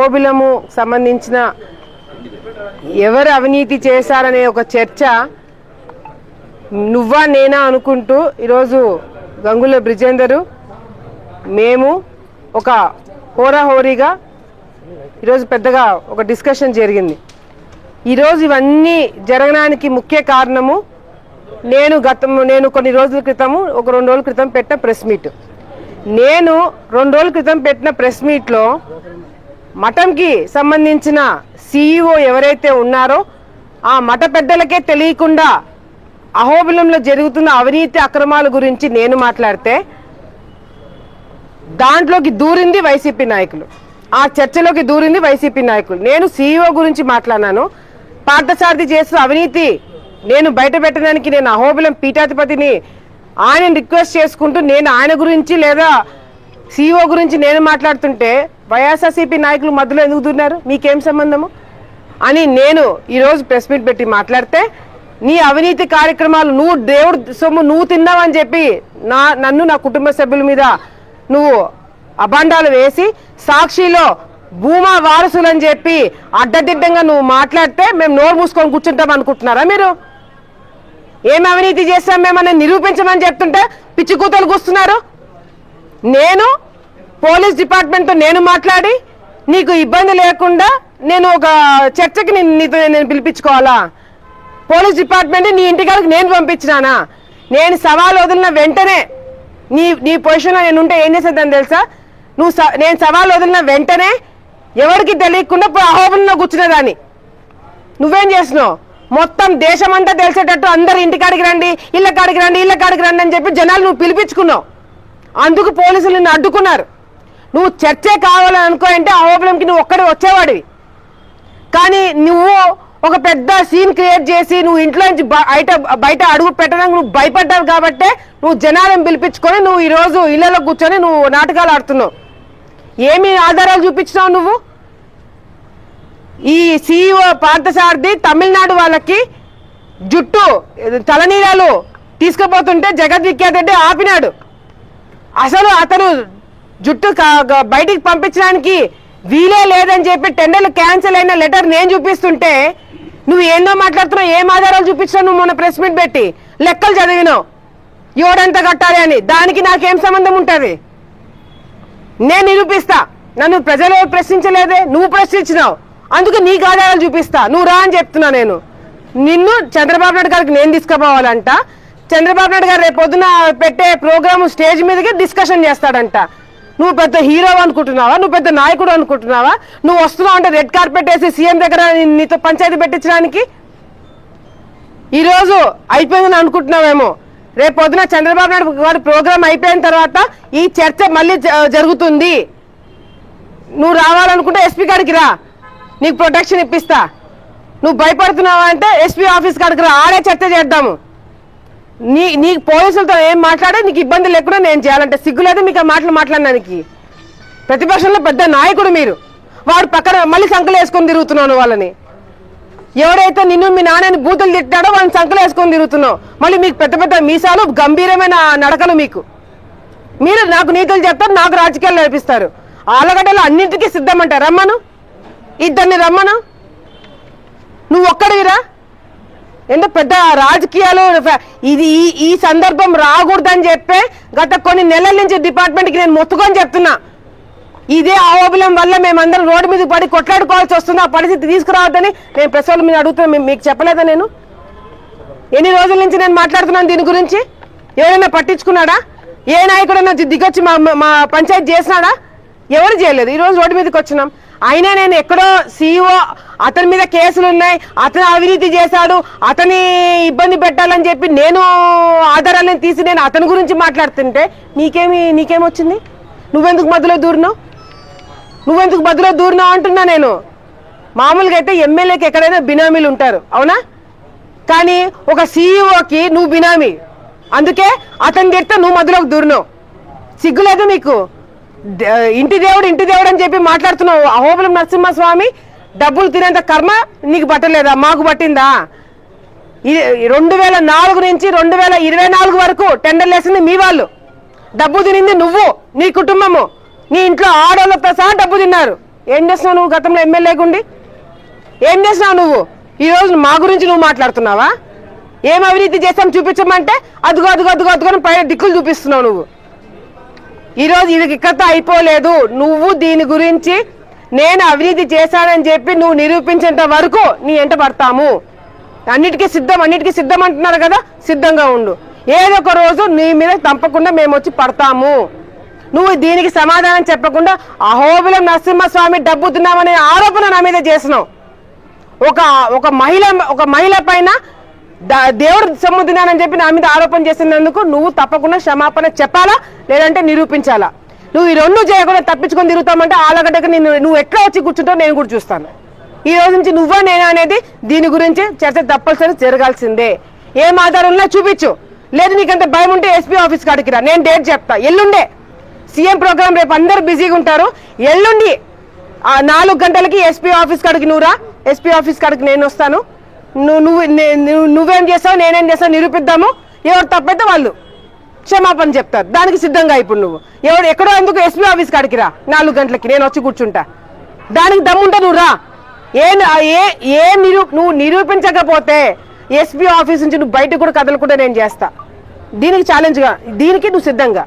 ఓబిలము సంబంధించిన ఎవరు అవినీతి చేశారనే ఒక చర్చ నువ్వా నేనా అనుకుంటూ ఈరోజు గంగుల బ్రిజేందరు మేము ఒక హోరాహోరీగా ఈరోజు పెద్దగా ఒక డిస్కషన్ జరిగింది. ఈరోజు ఇవన్నీ జరగడానికి ముఖ్య కారణము నేను కొన్ని రోజుల క్రితము ఒక 2 రోజుల క్రితం పెట్టిన ప్రెస్ మీట్. నేను 2 రోజుల క్రితం పెట్టిన ప్రెస్ మీట్లో మఠంకి సంబంధించిన CEO ఎవరైతే ఉన్నారో ఆ మఠ పెద్దలకే తెలియకుండా అహోబిలంలో జరుగుతున్న అవినీతి అక్రమాల గురించి నేను మాట్లాడితే దాంట్లోకి దూరింది వైసీపీ నాయకులు, ఆ చర్చలోకి దూరింది వైసీపీ నాయకులు. నేను CEO గురించి మాట్లాడినాను, పార్థసారథి చేస్తున్న అవినీతి నేను బయట పెట్టడానికి నేను అహోబిలం పీఠాధిపతిని ఆయన రిక్వెస్ట్ చేసుకుంటూ నేను ఆయన గురించి లేదా CEO గురించి నేను మాట్లాడుతుంటే వైఎస్ఆర్సీపీ నాయకులు మధ్యలో ఎందుకు దూరినారు, మీకేం సంబంధము అని నేను ఈరోజు ప్రెస్ మీట్ పెట్టి మాట్లాడితే నీ అవినీతి కార్యక్రమాలు నువ్వు దేవుడు సొమ్ము నువ్వు తిన్నావని చెప్పి నన్ను నా కుటుంబ సభ్యుల మీద నువ్వు అభాండాలు వేసి సాక్షిలో భూమా వారసులని చెప్పి అడ్డదిడ్డంగా నువ్వు మాట్లాడితే మేము నోరు మూసుకొని కూర్చుంటాం అనుకుంటున్నారా? మీరు ఏం అవినీతి చేస్తాం మేమని నిరూపించమని చెప్తుంటే పిచ్చి కూతలు కూస్తున్నారు. నేను పోలీస్ డిపార్ట్మెంట్తో నేను మాట్లాడి నీకు ఇబ్బంది లేకుండా నేను ఒక చర్చకి నేను పిలిపించుకోవాలా? పోలీస్ డిపార్ట్మెంట్ నీ ఇంటికాడికి నేను పంపించినానా? నేను సవాల్ వదిలిన వెంటనే నీ పొజిషన్లో నేను ఉంటే ఏం చేసేదని తెలుసా? నేను సవాల్ వదిలిన వెంటనే ఎవరికి తెలియకుండా అహోబిలంలో కూర్చునేదాన్ని. నువ్వేం చేసినావు? మొత్తం దేశమంతా తెలిసేటట్టు అందరు ఇంటికాడికి రండి, ఇళ్ళ కాడికి రండి అని చెప్పి జనాలు నువ్వు పిలిపించుకున్నావు. అందుకు పోలీసులు నిన్ను అడ్డుకున్నారు. నువ్వు చర్చే కావాలని అనుకో అంటే అహోబిలంకి నువ్వు ఒక్కడే వచ్చేవాడివి. కానీ నువ్వు ఒక పెద్ద సీన్ క్రియేట్ చేసి నువ్వు ఇంట్లో నుంచి బయట అడుగు పెట్టడానికి నువ్వు భయపడ్డావు కాబట్టే నువ్వు జనాలను పిలిపించుకొని నువ్వు ఈరోజు ఇళ్లలో కూర్చొని నువ్వు నాటకాలు ఆడుతున్నావు. ఏమి ఆధారాలు చూపించినావు నువ్వు? ఈ CEO పార్థసారథి తమిళనాడు వాళ్ళకి జుట్టు తలనీలాలు తీసుకుపోతుంటే జగద్విఖ్యాత రెడ్డి ఆపినాడు. అసలు అతను జుట్టు బయటికి పంపించడానికి వీలే లేదని చెప్పి టెండర్లు క్యాన్సిల్ అయిన లెటర్ నేను చూపిస్తుంటే నువ్వు ఏందో మాట్లాడుతున్నావు. ఏం ఆధారాలు చూపించావు నువ్వు? మొన్న ప్రెస్ మీట్ పెట్టి లెక్కలు చదివినావు ఎవడంత కట్టాలి అని. దానికి నాకేం సంబంధం ఉంటుంది? నేను నిరూపిస్తా. నన్ను ప్రజలు ప్రశ్నించలేదే, నువ్వు ప్రశ్నించినావు. అందుకు నీకు ఆధారాలు చూపిస్తా, నువ్వు రా అని చెప్తున్నా. నేను నిన్ను చంద్రబాబు నాయుడు గారికి నేను తీసుకుపోవాలంట. చంద్రబాబు నాయుడు గారు రేపు పొద్దున పెట్టే ప్రోగ్రామ్ స్టేజ్ మీదకి డిస్కషన్ చేస్తాడంట. నువ్వు పెద్ద హీరో అనుకుంటున్నావా? నువ్వు పెద్ద నాయకుడు అనుకుంటున్నావా? నువ్వు వస్తున్నావు అంటే రెడ్ కార్పెట్ వేసి సీఎం దగ్గర నీతో పంచాయతీ పెట్టించడానికి ఈరోజు అయిపోయిందని అనుకుంటున్నావేమో. రేపు పొద్దున చంద్రబాబు నాయుడు గారి ప్రోగ్రామ్ అయిపోయిన తర్వాత ఈ చర్చ మళ్ళీ జరుగుతుంది. నువ్వు రావాలనుకుంటే ఎస్పీ గారికి రా, నీకు ప్రొటెక్షన్ ఇప్పిస్తా. నువ్వు భయపడుతున్నావా అంటే ఎస్పీ ఆఫీస్ కాడికి రా, ఆడే చర్చ చేద్దాము. నీకు పోలీసులతో ఏం మాట్లాడే నీకు ఇబ్బంది లేకుండా నేను చేయాలంటే సిగ్గులేదు మీకు ఆ మాటలు మాట్లాడడానికి? ప్రతిపక్షంలో పెద్ద నాయకుడు మీరు, వాడు పక్కన మళ్ళీ సంకలు వేసుకొని తిరుగుతున్నాను వాళ్ళని. ఎవరైతే నిన్ను మీ నాన్నని బూతులు తిట్టాడో వాళ్ళని సంకలు వేసుకొని తిరుగుతున్నావు. మళ్ళీ మీకు పెద్ద పెద్ద మీసాలు, గంభీరమైన నడకలు. మీరు నాకు నీతులు చెప్తారు, నాకు రాజకీయాలు నడిపిస్తారు. ఆలగడ్డలు అన్నింటికీ సిద్ధమంట. రమ్మను, ఇద్దరిని రమ్మను. నువ్వు ఒక్కడివిరా. ఎంత పెద్ద రాజకీయాలు ఇది. ఈ సందర్భం రాకూడదని చెప్పే గత కొన్ని నెలల నుంచి డిపార్ట్మెంట్కి నేను మొత్తుకొని చెప్తున్నా. ఇదే అహోబిలం వల్ల మేమందరం రోడ్డు మీద పడి కొట్లాడుకోవాల్సి వస్తుంది. ఆ పరిస్థితి తీసుకురావద్దని నేను ప్రెస్ వాళ్ళ మీద అడుగుతున్నా. మీకు చెప్పలేదా? నేను ఎన్ని రోజుల నుంచి నేను మాట్లాడుతున్నాను దీని గురించి. ఎవరైనా పట్టించుకున్నాడా? ఏ నాయకుడైనా దిగొచ్చి మా పంచాయతీ చేసినాడా? ఎవరు చేయలేదు. ఈరోజు రోడ్డు మీదకి వచ్చినాం. అయినా నేను ఎక్కడో CEO అతని మీద కేసులు ఉన్నాయి, అతను అవినీతి చేశాడు, అతని ఇబ్బంది పెట్టాలని చెప్పి నేను ఆధారాలను తీసి నేను అతని గురించి మాట్లాడుతుంటే నీకేమొచ్చింది? నువ్వెందుకు మధ్యలో దూరినావు అంటున్నా నేను. మామూలుగా అయితే ఎమ్మెల్యేకి ఎక్కడైనా బినామీలు ఉంటారు, అవునా? కానీ ఒక CEOకి నువ్వు బినామీ. అందుకే అతని తిడితే నువ్వు మధ్యలోకి దూరినావు. సిగ్గులేదు మీకు? ఇంటి దేవుడు అని చెప్పి మాట్లాడుతున్నావు. అహోబిలం నరసింహస్వామి డబ్బులు తినేంత కర్మ నీకు పట్టలేదా? మాకు పట్టిందా? 2004 నుంచి 2024 వరకు టెండర్లు వేసింది మీ వాళ్ళు. డబ్బు తినింది నువ్వు, నీ కుటుంబము, నీ ఇంట్లో ఆడవాళ్ళతో సహా డబ్బు తిన్నారు. ఏం చేస్తున్నావు నువ్వు? గతంలో ఎమ్మెల్యేగా ఉండి ఏం చేసినావు నువ్వు? ఈ రోజు మా గురించి నువ్వు మాట్లాడుతున్నావా? ఏం అవినీతి చేస్తాం చూపించమంటే అదుగో అదుగో అదుగో అదుగో పైన దిక్కులు చూపిస్తున్నావు నువ్వు. ఈరోజు ఇది ఇక్కడతో అయిపోలేదు. నువ్వు దీని గురించి నేను అవినీతి చేశానని చెప్పి నువ్వు నిరూపించేంత వరకు నీ ఎంట పడతాము. అన్నిటికీ సిద్ధం అంటున్నారు కదా, సిద్ధంగా ఉండు. ఏదో ఒక రోజు నీ మీద తప్పకుండా మేము వచ్చి పడతాము. నువ్వు దీనికి సమాధానం చెప్పకుండా అహోబిలం నరసింహస్వామి డబ్బు తిన్నామనే ఆరోపణ నా మీద చేసినావు. ఒక మహిళ పైన దేవుడు సొమ్ము తిన్నానని చెప్పి నా మీద ఆరోపణ చేసినందుకు నువ్వు తప్పకుండా క్షమాపణ చెప్పాలా, లేదంటే నిరూపించాలా. నువ్వు ఈ రెండు చేయకుండా తప్పించుకొని తిరుగుతామంటే ఆలగడ్డకి నువ్వు ఎట్లా వచ్చి కూర్చుంటావు నేను కూడా చూస్తాను. ఈ రోజు నుంచి నువ్వా నేనా అనేది దీని గురించి చర్చ తప్పనిసరి జరగాల్సిందే. ఏం ఆధారం ఉన్నా చూపించు. లేదు నీకంత భయం ఉంటే ఎస్పీ ఆఫీస్ కాడికి రా, నేను డేట్ చెప్తా. ఎల్లుండే సీఎం ప్రోగ్రామ్, రేపు అందరు బిజీగా ఉంటారు. ఎల్లుండి 4 గంటలకి ఎస్పీ ఆఫీస్ కాడికి నువ్వు రా. ఎస్పీ ఆఫీస్ కాడికి నేను వస్తాను. నువ్వేం చేస్తావు నేనేం చేస్తావు నిరూపిద్దాము. ఎవరు తప్పైతే వాళ్ళు క్షమాపణ చెప్తారు. దానికి సిద్ధంగా ఇప్పుడు నువ్వు ఎక్కడో ఎందుకు ఎస్పీ ఆఫీస్ కాడికి రా 4 గంటలకి, నేను వచ్చి కూర్చుంటా. దానికి దమ్ముంటా నువ్వు రా. నువ్వు నిరూపించకపోతే ఎస్పీ ఆఫీస్ నుంచి నువ్వు బయటకు కూడా కదలకుండా నేను చేస్తా. దీనికి ఛాలెంజ్గా, దీనికి నువ్వు సిద్ధంగా